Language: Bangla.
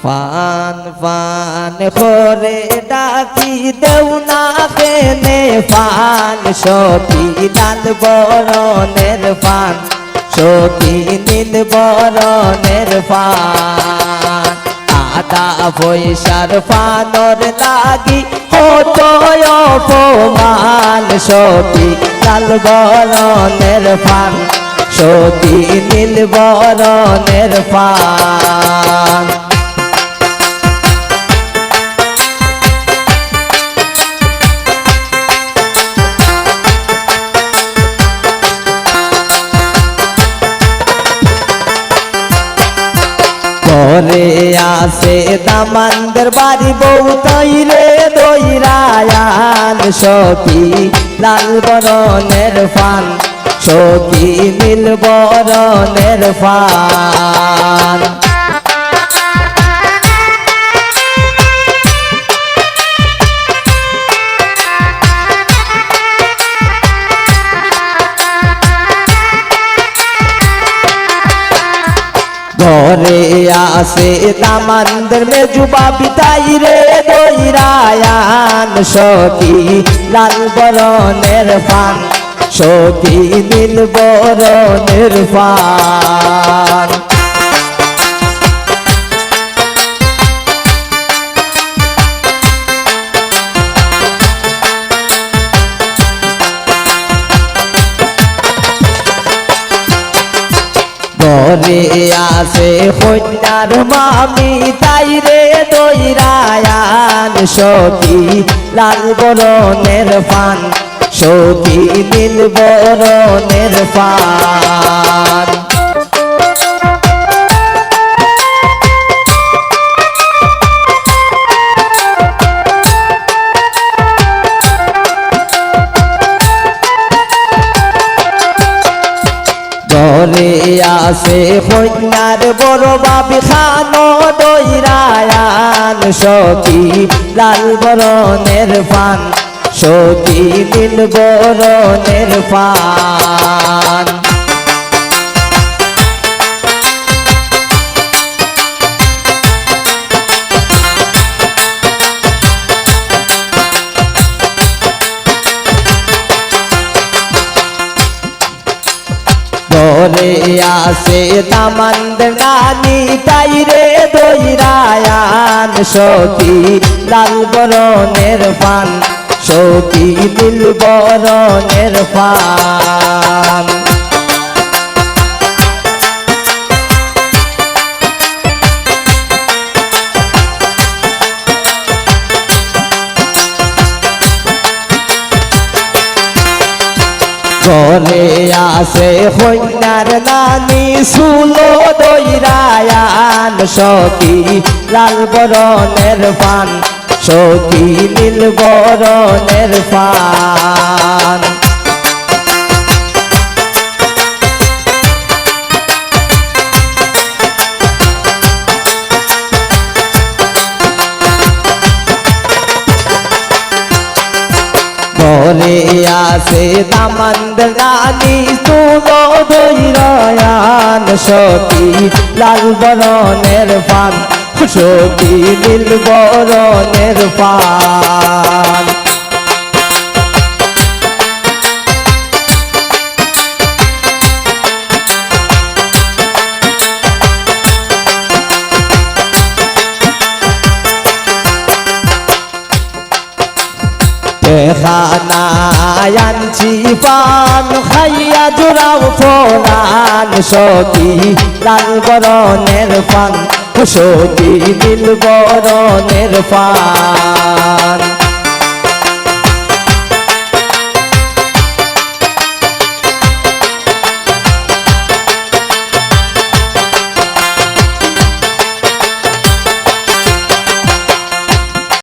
ফান ফান করে ডাকি দেও না কেনে ফান সতী লাল বরণের ফান সতী নীল বরণের ফান আদা পয়সার ফানর লাগি হতো অপমান সতী লাল বরণের ফান সতী নীল বরণের ফান ঘরে আসে দামানদের বাড়ি বউ তৈরে দইরায়ান সখী লাল বরণের ফান সখী নীল বরণের ফান ঘরে আসে দামানদের মেজুবা বিতাই রে দইরায়ান সখী লাল বরণের ফান সখী নীল বরণের ফান ঘরে আসে কন্যার মামি তাই রে দইরায়ান সখী লাল বরণের ফান সখী নীল বরণের ফান ঘরে আসে কন্যার বড় বাবি খানো দইরায়ান সখী লাল বরণের ফান সখী নীল বরণের ফান ঘরে আসে দামানদের নানি তাই রে দইরায়ান সখী লাল বরণের ফান সখী নীল বরণের ফান ঘরে আসে কন্যার নানি সুলো দইরায়ান সখী লাল বরণের ফান সখী নীল বরণের ফান ঘরে আসে দামানদের নানি সুলো দইরায়ান সখী লাল বরণের ফান সখী নীল বরণের ফান খানায়ানছি পান খাইয়া জোড়াও ফোনান সখী লাল বরণের ফান সখী নীল বরণের ফান